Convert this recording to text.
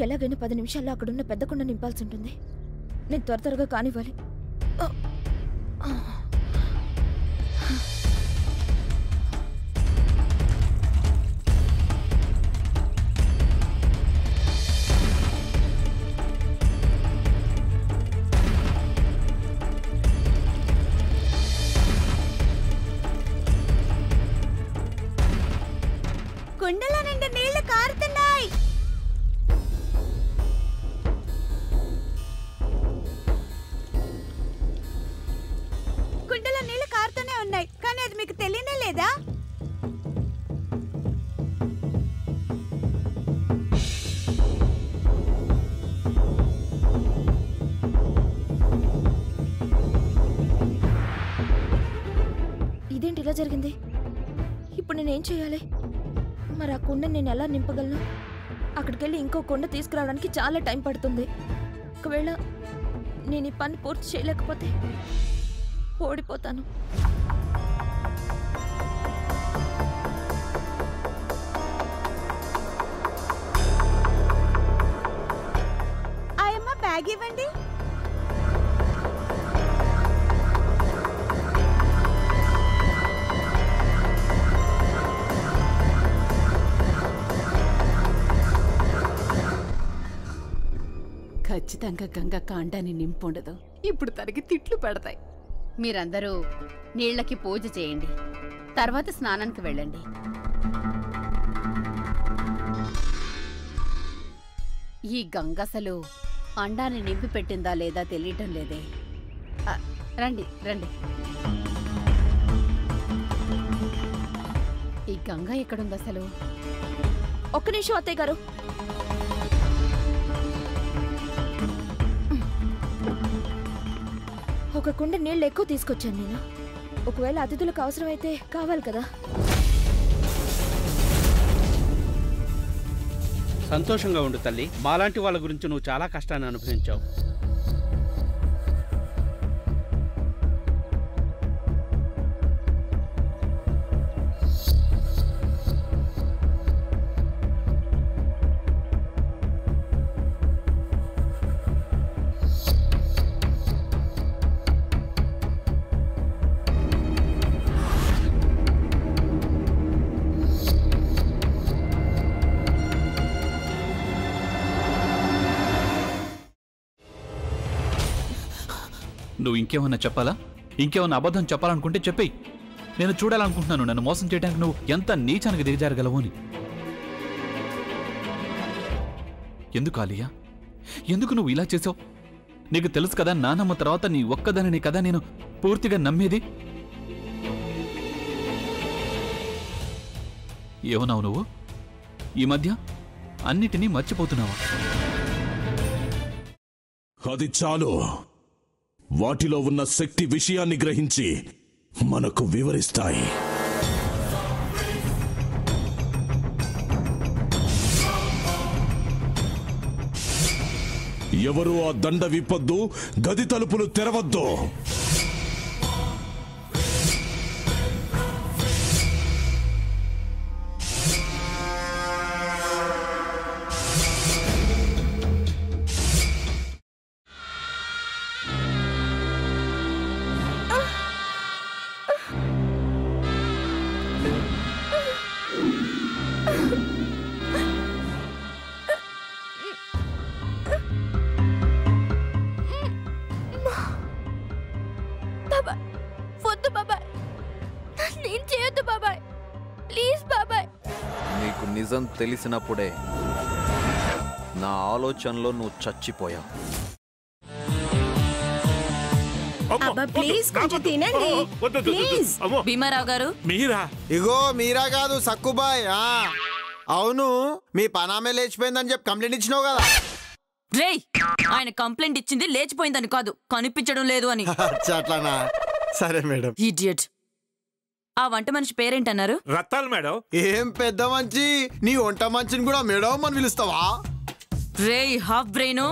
ఎలాగైనా 10 నిమిషాల్లో అక్కడున్న పెద్ద కుండ నింపాల్సి ఉంటుంది. నేను త్వరగా కానివ్వాలి. కుండల నిండా నీళ్లు కారుతున్నాయి. కుండల నీళ్లు కారుతూనే ఉన్నాయి, కానీ అది మీకు తెలియనే లేదా? ఇదేంటి ఇలా జరిగింది? ఇప్పుడు నేనేం చేయాలి? మరి ఆ కుండ నేను ఎలా నింపగలను? అక్కడికెళ్ళి ఇంకో కుండ తీసుకురావడానికి చాలా టైం పడుతుంది. ఒకవేళ నేను ఈ పని పూర్తి చేయలేకపోతే ఓడిపోతాను. ఆయమ్మ బ్యాగ్ ఇవ్వండి. ఖచ్చితంగా గంగ కాండాన్ని నింపుండదు. ఇప్పుడు తనకి తిట్లు పెడతాయి. మీరందరూ నీళ్లకి పూజ చేయండి, తర్వాత స్నానానికి వెళ్ళండి. ఈ గంగసలు అండాన్ని నింపి పెట్టిందా లేదా తెలియటం లేదే. రండి రండి. ఈ గంగ ఎక్కడుంది అసలు? ఒక్క నిమిషం అత్తయ్య గారు. ఒక కుండ నీళ్ళు ఎక్కువ తీసుకొచ్చాను నేను. ఒకవేళ అతిథులకు అవసరమైతే కావాలి కదా. సంతోషంగా ఉండు తల్లి. మాలాంటి వాళ్ళ గురించి నువ్వు చాలా కష్టాన్ని అనుభవించావు. నువ్వు ఇంకేమన్నా చెప్పాలా? ఇంకేమన్నా అబద్ధం చెప్పాలనుకుంటే చెప్పేయి. నేను చూడాలనుకుంటున్నాను నన్ను మోసం చేయడానికి నువ్వు ఎంత నీచానికి దిగజారగలవు అని. ఎందుకు ఆలియా, ఎందుకు నువ్వు ఇలా చేసావు? నీకు తెలుసు కదా నానమ్మ తర్వాత నీ ఒక్కదానిని కదా నేను పూర్తిగా నమ్మేది. ఏమన్నావు నువ్వు? ఈ మధ్య అన్నిటినీ మర్చిపోతున్నావా? అది చాలు. వాటిలో ఉన్న శక్తి విషయాన్ని గ్రహించి మనకు వివరిస్తాయి. ఎవరు ఆ దండ విప్పొద్దు, గది తలుపులు తెరవద్దు. నిజం తెలిసినప్పుడే నా ఆలోచనలో నువ్వు చచ్చిపోయావు. భీమారావు గారు మీరా? ఇగో మీరా కాదు సక్కుబాయ్. అవును, మీ పనామే లేచిపోయిందని చెప్పి కంప్లైంట్ ఇచ్చినావు కదా. రేయ్, ఆయన కంప్లైంట్ ఇచ్చింది లేచిపోయిందని కాదు, కనిపించడం లేదు అని. అట్లానా? సరే మేడం. ఇడియట్. ఆ వంట మనిషి పేరేంటన్నారు? రత్తాలు మేడం. ఏం పెద్ద మంచి, నీ వంట మంచిని కూడా మేడం అని పిలుస్తావా? రేయ్ హాఫ్ బ్రెయిన్,